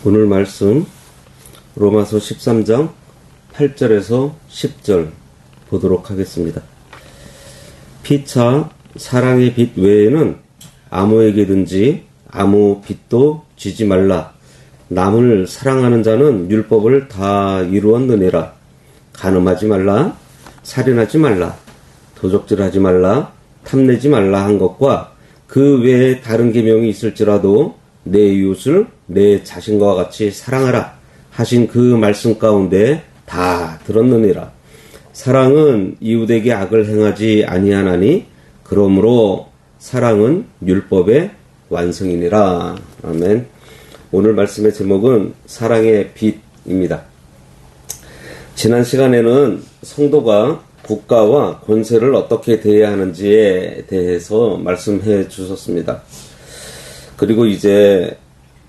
오늘 말씀 로마서 13장 8절에서 10절 보도록 하겠습니다. 피차 사랑의 빚 외에는 아무에게든지 아무 빚도 지지 말라. 남을 사랑하는 자는 율법을 다 이루었느니라. 간음하지 말라, 살인하지 말라, 도적질하지 말라, 탐내지 말라 한 것과 그 외에 다른 계명이 있을지라도 내 이웃을 내 자신과 같이 사랑하라 하신 그 말씀 가운데 다 들었느니라. 사랑은 이웃에게 악을 행하지 아니하나니 그러므로 사랑은 율법의 완성이니라. 아멘. 오늘 말씀의 제목은 사랑의 빛입니다. 지난 시간에는 성도가 국가와 권세를 어떻게 대해야 하는지에 대해서 말씀해 주셨습니다. 그리고 이제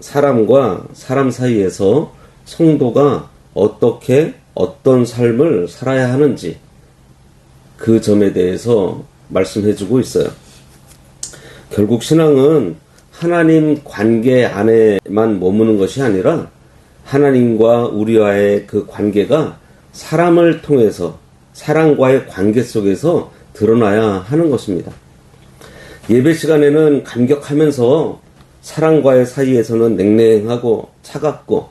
사람과 사람 사이에서 성도가 어떻게 어떤 삶을 살아야 하는지 그 점에 대해서 말씀해 주고 있어요. 결국 신앙은 하나님 관계 안에만 머무는 것이 아니라 하나님과 우리와의 그 관계가 사람을 통해서 사랑과의 관계 속에서 드러나야 하는 것입니다. 예배 시간에는 감격하면서 사랑과의 사이에서는 냉랭하고 차갑고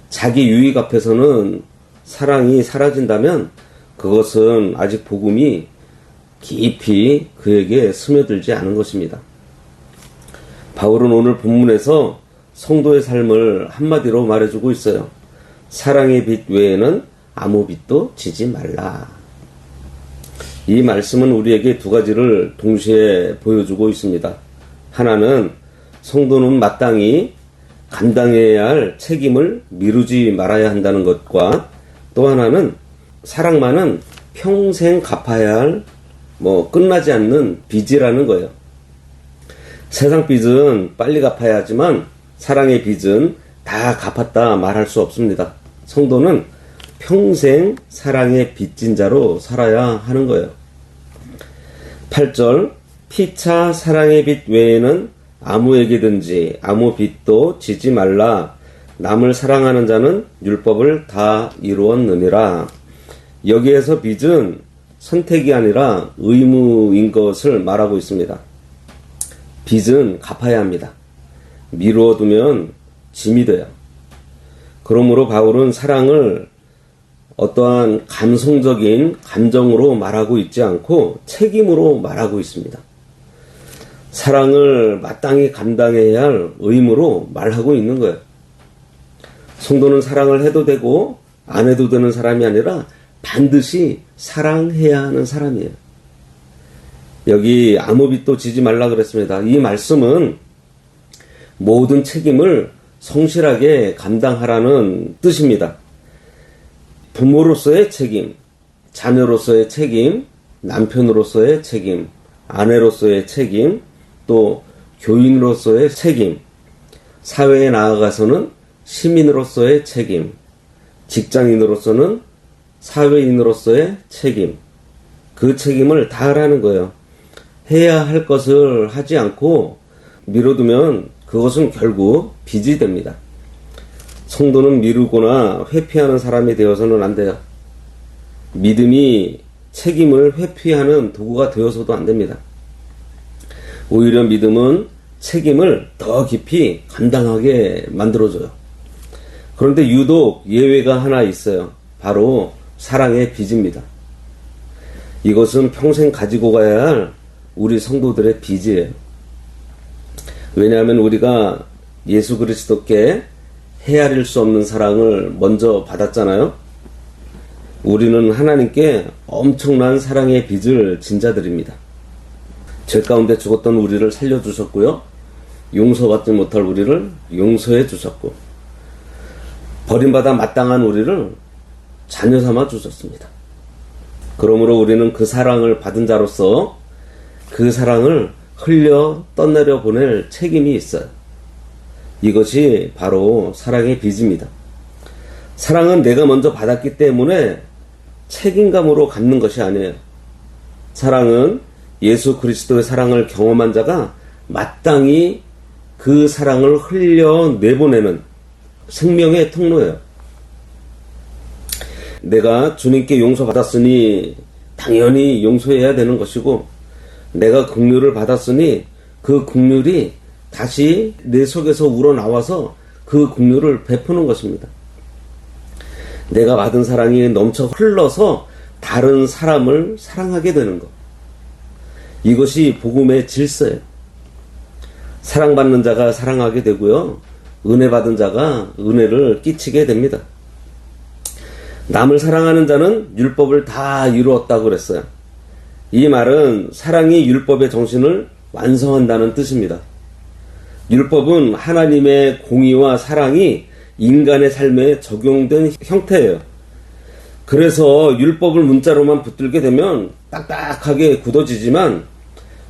자기 유익 앞에서는 사랑이 사라진다면 그것은 아직 복음이 깊이 그에게 스며들지 않은 것입니다. 바울은 오늘 본문에서 성도의 삶을 한마디로 말해주고 있어요. 사랑의 빛 외에는 아무 빛도 지지 말라. 이 말씀은 우리에게 두 가지를 동시에 보여주고 있습니다. 하나는 성도는 마땅히 감당해야 할 책임을 미루지 말아야 한다는 것과 또 하나는 사랑만은 평생 갚아야 할 끝나지 않는 빚이라는 거예요. 세상 빚은 빨리 갚아야 하지만 사랑의 빚은 다 갚았다 말할 수 없습니다. 성도는 평생 사랑의 빚진 자로 살아야 하는 거예요. 8절 피차 사랑의 빚 외에는 아무에게든지 아무 빚도 지지 말라. 남을 사랑하는 자는 율법을 다 이루었느니라. 여기에서 빚은 선택이 아니라 의무인 것을 말하고 있습니다. 빚은 갚아야 합니다. 미루어두면 짐이 돼요. 그러므로 바울은 사랑을 어떠한 감성적인 감정으로 말하고 있지 않고 책임으로 말하고 있습니다. 사랑을 마땅히 감당해야 할 의무로 말하고 있는 거예요. 성도는 사랑을 해도 되고 안 해도 되는 사람이 아니라 반드시 사랑해야 하는 사람이에요. 여기 아무 빚도 지지 말라 그랬습니다. 이 말씀은 모든 책임을 성실하게 감당하라는 뜻입니다. 부모로서의 책임, 자녀로서의 책임, 남편으로서의 책임, 아내로서의 책임, 또 교인으로서의 책임, 사회에 나아가서는 시민으로서의 책임, 직장인으로서는 사회인으로서의 책임, 그 책임을 다 하라는 거예요. 해야 할 것을 하지 않고 미뤄두면 그것은 결국 빚이 됩니다. 성도는 미루거나 회피하는 사람이 되어서는 안 돼요. 믿음이 책임을 회피하는 도구가 되어서도 안 됩니다. 오히려 믿음은 책임을 더 깊이 감당하게 만들어줘요. 그런데 유독 예외가 하나 있어요. 바로 사랑의 빚입니다. 이것은 평생 가지고 가야 할 우리 성도들의 빚이에요. 왜냐하면 우리가 예수 그리스도께 헤아릴 수 없는 사랑을 먼저 받았잖아요. 우리는 하나님께 엄청난 사랑의 빚을 진 자들입니다. 죄 가운데 죽었던 우리를 살려주셨고요. 용서받지 못할 우리를 용서해 주셨고 버림받아 마땅한 우리를 자녀 삼아 주셨습니다. 그러므로 우리는 그 사랑을 받은 자로서 그 사랑을 흘려 떠내려 보낼 책임이 있어요. 이것이 바로 사랑의 빚입니다. 사랑은 내가 먼저 받았기 때문에 책임감으로 갚는 것이 아니에요. 사랑은 예수 그리스도의 사랑을 경험한 자가 마땅히 그 사랑을 흘려 내보내는 생명의 통로예요. 내가 주님께 용서받았으니 당연히 용서해야 되는 것이고, 내가 긍휼을 받았으니 그 긍휼이 다시 내 속에서 우러나와서 그 긍휼을 베푸는 것입니다. 내가 받은 사랑이 넘쳐 흘러서 다른 사람을 사랑하게 되는 것. 이것이 복음의 질서예요. 사랑받는 자가 사랑하게 되고요. 은혜 받은 자가 은혜를 끼치게 됩니다. 남을 사랑하는 자는 율법을 다 이루었다고 그랬어요. 이 말은 사랑이 율법의 정신을 완성한다는 뜻입니다. 율법은 하나님의 공의와 사랑이 인간의 삶에 적용된 형태예요. 그래서 율법을 문자로만 붙들게 되면 딱딱하게 굳어지지만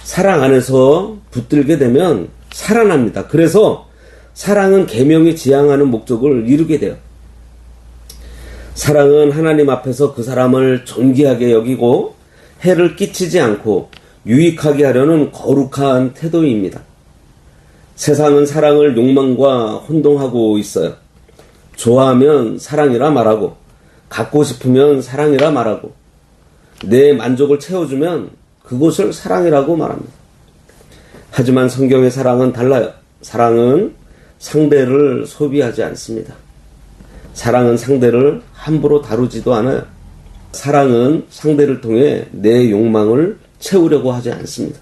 사랑 안에서 붙들게 되면 살아납니다. 그래서 사랑은 계명이 지향하는 목적을 이루게 돼요. 사랑은 하나님 앞에서 그 사람을 존귀하게 여기고 해를 끼치지 않고 유익하게 하려는 거룩한 태도입니다. 세상은 사랑을 욕망과 혼동하고 있어요. 좋아하면 사랑이라 말하고, 갖고 싶으면 사랑이라 말하고, 내 만족을 채워주면 그것을 사랑이라고 말합니다. 하지만 성경의 사랑은 달라요. 사랑은 상대를 소비하지 않습니다. 사랑은 상대를 함부로 다루지도 않아요. 사랑은 상대를 통해 내 욕망을 채우려고 하지 않습니다.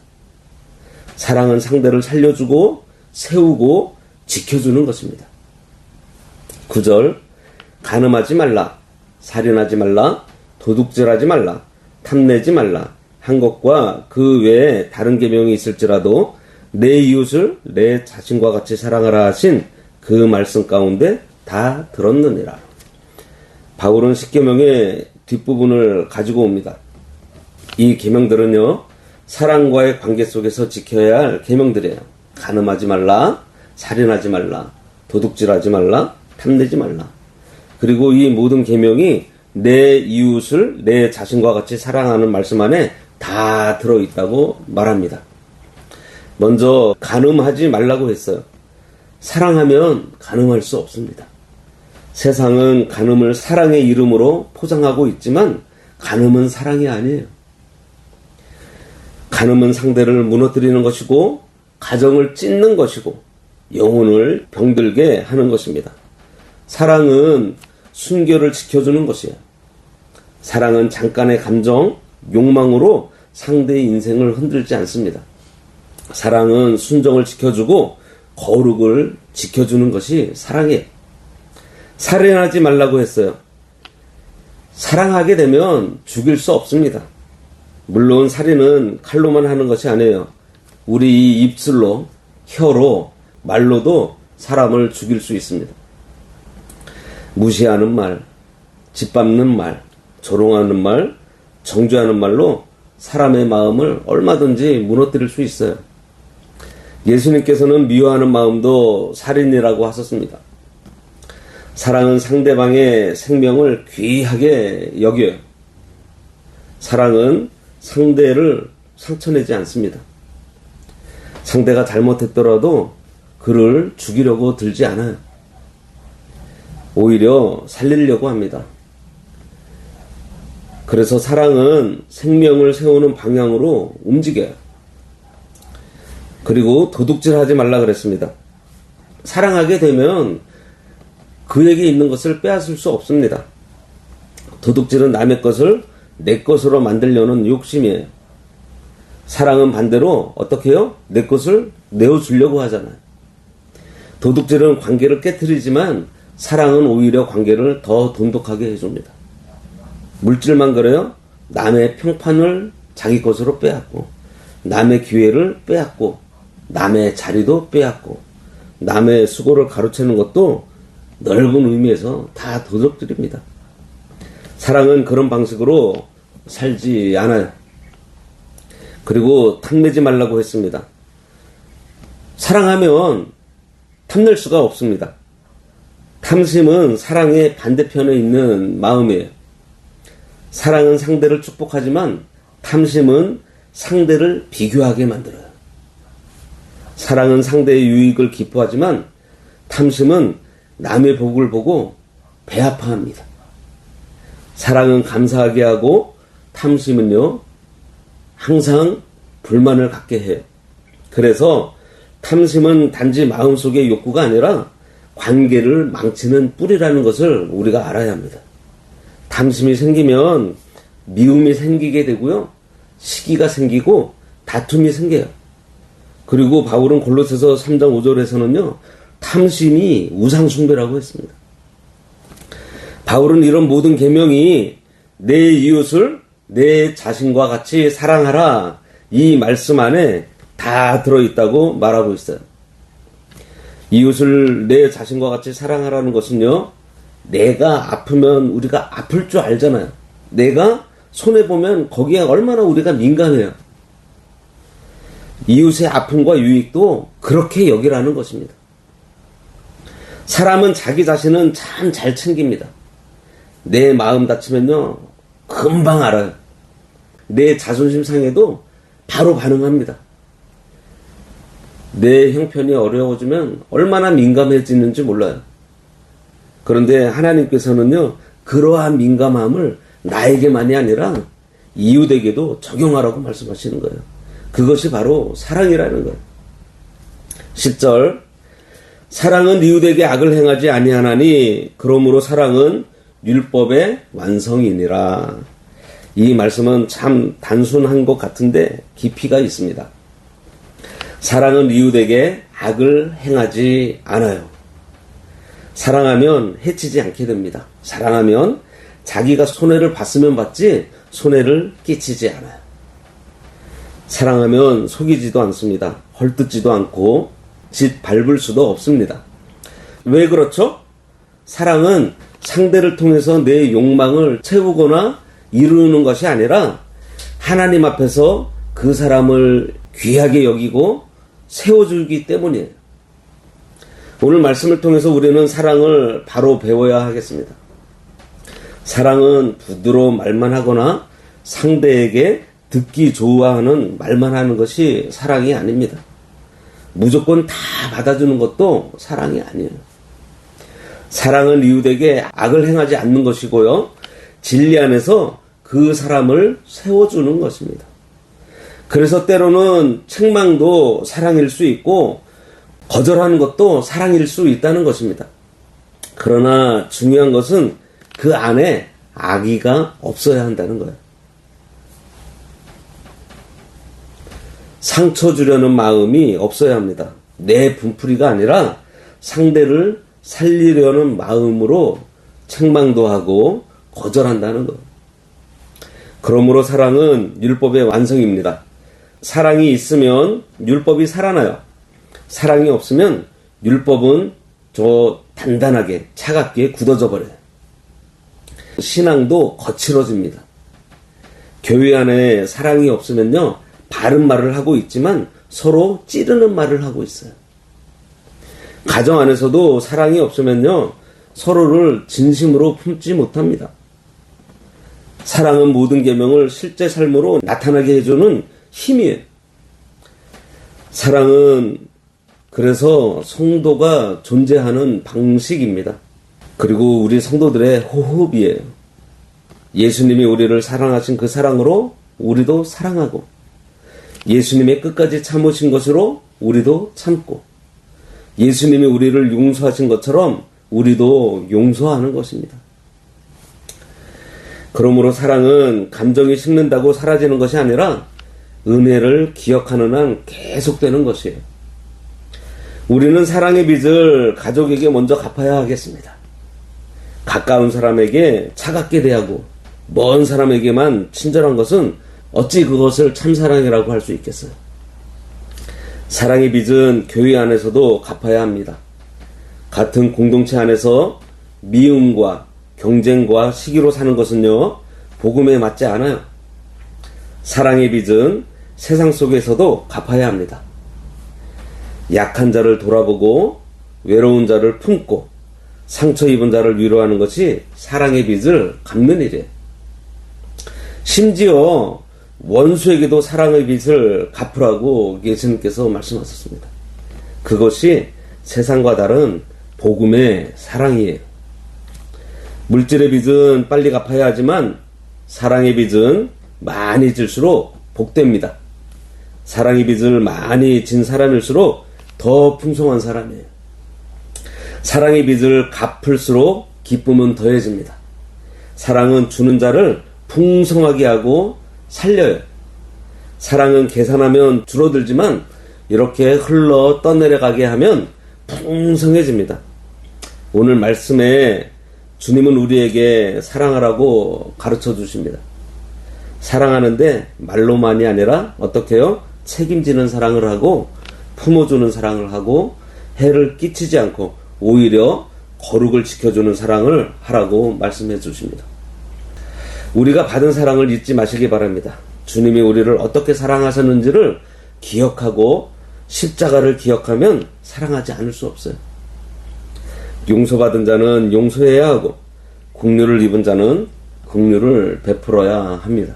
사랑은 상대를 살려주고 세우고 지켜주는 것입니다. 9절, 간음하지 말라, 살인하지 말라, 도둑질하지 말라, 탐내지 말라 한 것과 그 외에 다른 계명이 있을지라도 내 이웃을 내 자신과 같이 사랑하라 하신 그 말씀 가운데 다 들었느니라. 바울은 십계명의 뒷부분을 가지고 옵니다. 이 계명들은요, 사랑과의 관계 속에서 지켜야 할 계명들이에요. 간음하지 말라, 살인하지 말라, 도둑질하지 말라, 탐내지 말라. 그리고 이 모든 계명이 내 이웃을 내 자신과 같이 사랑하는 말씀 안에 다 들어있다고 말합니다. 먼저 간음하지 말라고 했어요. 사랑하면 간음할 수 없습니다. 세상은 간음을 사랑의 이름으로 포장하고 있지만 간음은 사랑이 아니에요. 간음은 상대를 무너뜨리는 것이고 가정을 찢는 것이고 영혼을 병들게 하는 것입니다. 사랑은 순결을 지켜주는 것이에요. 사랑은 잠깐의 감정, 욕망으로 상대의 인생을 흔들지 않습니다. 사랑은 순정을 지켜주고 거룩을 지켜주는 것이 사랑이에요. 살인하지 말라고 했어요. 사랑하게 되면 죽일 수 없습니다. 물론 살인은 칼로만 하는 것이 아니에요. 우리 입술로, 혀로, 말로도 사람을 죽일 수 있습니다. 무시하는 말, 짓밟는 말, 조롱하는 말, 정죄하는 말로 사람의 마음을 얼마든지 무너뜨릴 수 있어요. 예수님께서는 미워하는 마음도 살인이라고 하셨습니다. 사랑은 상대방의 생명을 귀하게 여겨요. 사랑은 상대를 상처내지 않습니다. 상대가 잘못했더라도 그를 죽이려고 들지 않아요. 오히려 살리려고 합니다. 그래서 사랑은 생명을 세우는 방향으로 움직여요. 그리고 도둑질하지 말라 그랬습니다. 사랑하게 되면 그에게 있는 것을 빼앗을 수 없습니다. 도둑질은 남의 것을 내 것으로 만들려는 욕심이에요. 사랑은 반대로 어떻게 해요? 내 것을 내어주려고 하잖아요. 도둑질은 관계를 깨트리지만 사랑은 오히려 관계를 더 돈독하게 해줍니다. 물질만 그래요? 남의 평판을 자기 것으로 빼앗고, 남의 기회를 빼앗고, 남의 자리도 빼앗고, 남의 수고를 가로채는 것도 넓은 의미에서 다 도둑질입니다. 사랑은 그런 방식으로 살지 않아요. 그리고 탐내지 말라고 했습니다. 사랑하면 탐낼 수가 없습니다. 탐심은 사랑의 반대편에 있는 마음이에요. 사랑은 상대를 축복하지만 탐심은 상대를 비교하게 만들어요. 사랑은 상대의 유익을 기뻐하지만 탐심은 남의 복을 보고 배 아파합니다. 사랑은 감사하게 하고 탐심은요 항상 불만을 갖게 해요. 그래서 탐심은 단지 마음속의 욕구가 아니라 관계를 망치는 뿌리라는 것을 우리가 알아야 합니다. 탐심이 생기면 미움이 생기게 되고요. 시기가 생기고 다툼이 생겨요. 그리고 바울은 골로새서 3장 5절에서는요. 탐심이 우상숭배라고 했습니다. 바울은 이런 모든 계명이 내 이웃을 내 자신과 같이 사랑하라 이 말씀 안에 다 들어있다고 말하고 있어요. 이웃을 내 자신과 같이 사랑하라는 것은요. 내가 아프면 우리가 아플 줄 알잖아요. 내가 손해보면 거기에 얼마나 우리가 민감해요. 이웃의 아픔과 유익도 그렇게 여기라는 것입니다. 사람은 자기 자신은 참 잘 챙깁니다. 내 마음 다치면요 금방 알아요. 내 자존심 상해도 바로 반응합니다. 내 형편이 어려워지면 얼마나 민감해지는지 몰라요. 그런데 하나님께서는요 그러한 민감함을 나에게만이 아니라 이웃에게도 적용하라고 말씀하시는 거예요. 그것이 바로 사랑이라는 거예요. 10절 사랑은 이웃에게 악을 행하지 아니하나니 그러므로 사랑은 율법의 완성이니라. 이 말씀은 참 단순한 것 같은데 깊이가 있습니다. 사랑은 이웃에게 악을 행하지 않아요. 사랑하면 해치지 않게 됩니다. 사랑하면 자기가 손해를 봤으면 받지 손해를 끼치지 않아요. 사랑하면 속이지도 않습니다. 헐뜯지도 않고 짓 밟을 수도 없습니다. 왜 그렇죠? 사랑은 상대를 통해서 내 욕망을 채우거나 이루는 것이 아니라 하나님 앞에서 그 사람을 귀하게 여기고 세워주기 때문이에요. 오늘 말씀을 통해서 우리는 사랑을 바로 배워야 하겠습니다. 사랑은 부드러운 말만 하거나 상대에게 듣기 좋아하는 말만 하는 것이 사랑이 아닙니다. 무조건 다 받아주는 것도 사랑이 아니에요. 사랑은 이웃에게 악을 행하지 않는 것이고요. 진리 안에서 그 사람을 세워주는 것입니다. 그래서 때로는 책망도 사랑일 수 있고 거절하는 것도 사랑일 수 있다는 것입니다. 그러나 중요한 것은 그 안에 악의가 없어야 한다는 거예요. 상처 주려는 마음이 없어야 합니다. 내 분풀이가 아니라 상대를 살리려는 마음으로 책망도 하고 거절한다는 것. 그러므로 사랑은 율법의 완성입니다. 사랑이 있으면 율법이 살아나요. 사랑이 없으면 율법은 단단하게 차갑게 굳어져 버려요. 신앙도 거칠어집니다. 교회 안에 사랑이 없으면요 바른 말을 하고 있지만 서로 찌르는 말을 하고 있어요. 가정 안에서도 사랑이 없으면요 서로를 진심으로 품지 못합니다. 사랑은 모든 계명을 실제 삶으로 나타나게 해주는 힘이에요. 사랑은 그래서 성도가 존재하는 방식입니다. 그리고 우리 성도들의 호흡이에요. 예수님이 우리를 사랑하신 그 사랑으로 우리도 사랑하고 예수님의 끝까지 참으신 것으로 우리도 참고 예수님이 우리를 용서하신 것처럼 우리도 용서하는 것입니다. 그러므로 사랑은 감정이 식는다고 사라지는 것이 아니라 은혜를 기억하는 한 계속되는 것이에요. 우리는 사랑의 빚을 가족에게 먼저 갚아야 하겠습니다. 가까운 사람에게 차갑게 대하고 먼 사람에게만 친절한 것은 어찌 그것을 참사랑이라고 할 수 있겠어요? 사랑의 빚은 교회 안에서도 갚아야 합니다. 같은 공동체 안에서 미움과 경쟁과 시기로 사는 것은요 복음에 맞지 않아요. 사랑의 빚은 세상 속에서도 갚아야 합니다. 약한 자를 돌아보고 외로운 자를 품고 상처 입은 자를 위로하는 것이 사랑의 빚을 갚는 일이에요. 심지어 원수에게도 사랑의 빚을 갚으라고 예수님께서 말씀하셨습니다. 그것이 세상과 다른 복음의 사랑이에요. 물질의 빚은 빨리 갚아야 하지만 사랑의 빚은 많이 질수록 복됩니다. 사랑의 빚을 많이 진 사람일수록 더 풍성한 사람이에요. 사랑의 빚을 갚을수록 기쁨은 더해집니다. 사랑은 주는 자를 풍성하게 하고 살려요. 사랑은 계산하면 줄어들지만 이렇게 흘러 떠내려가게 하면 풍성해집니다. 오늘 말씀에 주님은 우리에게 사랑하라고 가르쳐 주십니다. 사랑하는데 말로만이 아니라 어떻게 해요? 책임지는 사랑을 하고 품어주는 사랑을 하고 해를 끼치지 않고 오히려 거룩을 지켜주는 사랑을 하라고 말씀해 주십니다. 우리가 받은 사랑을 잊지 마시기 바랍니다. 주님이 우리를 어떻게 사랑하셨는지를 기억하고 십자가를 기억하면 사랑하지 않을 수 없어요. 용서받은 자는 용서해야 하고 긍휼을 입은 자는 긍휼을 베풀어야 합니다.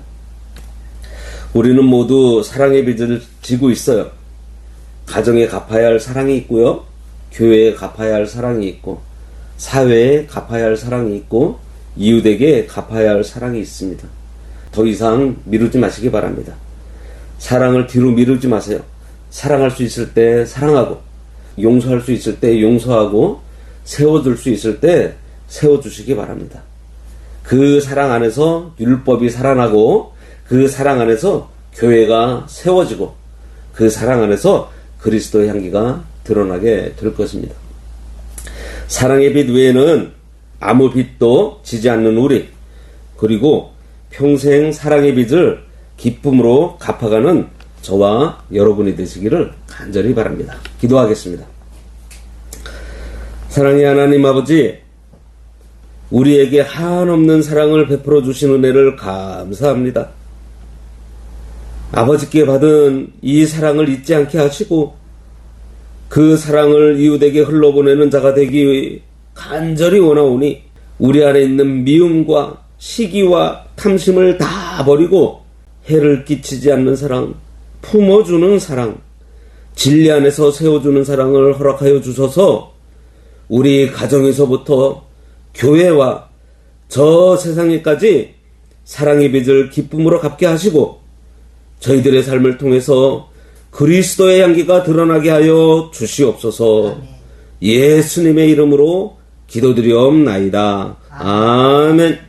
우리는 모두 사랑의 빚을 지고 있어요. 가정에 갚아야 할 사랑이 있고요. 교회에 갚아야 할 사랑이 있고 사회에 갚아야 할 사랑이 있고 이웃에게 갚아야 할 사랑이 있습니다. 더 이상 미루지 마시기 바랍니다. 사랑을 뒤로 미루지 마세요. 사랑할 수 있을 때 사랑하고 용서할 수 있을 때 용서하고 세워줄 수 있을 때 세워주시기 바랍니다. 그 사랑 안에서 율법이 살아나고 그 사랑 안에서 교회가 세워지고 그 사랑 안에서 그리스도의 향기가 드러나게 될 것입니다. 사랑의 빛 외에는 아무 빛도 지지 않는 우리, 그리고 평생 사랑의 빛을 기쁨으로 갚아가는 저와 여러분이 되시기를 간절히 바랍니다. 기도하겠습니다. 사랑의 하나님 아버지, 우리에게 한없는 사랑을 베풀어 주신 은혜를 감사합니다. 아버지께 받은 이 사랑을 잊지 않게 하시고 그 사랑을 이웃에게 흘러보내는 자가 되기 간절히 원하오니 우리 안에 있는 미움과 시기와 탐심을 다 버리고 해를 끼치지 않는 사랑, 품어주는 사랑, 진리 안에서 세워주는 사랑을 허락하여 주셔서 우리 가정에서부터 교회와 저 세상에까지 사랑의 빚을 기쁨으로 갚게 하시고 저희들의 삶을 통해서 그리스도의 향기가 드러나게 하여 주시옵소서. 아멘. 예수님의 이름으로 기도드리옵나이다. 아멘.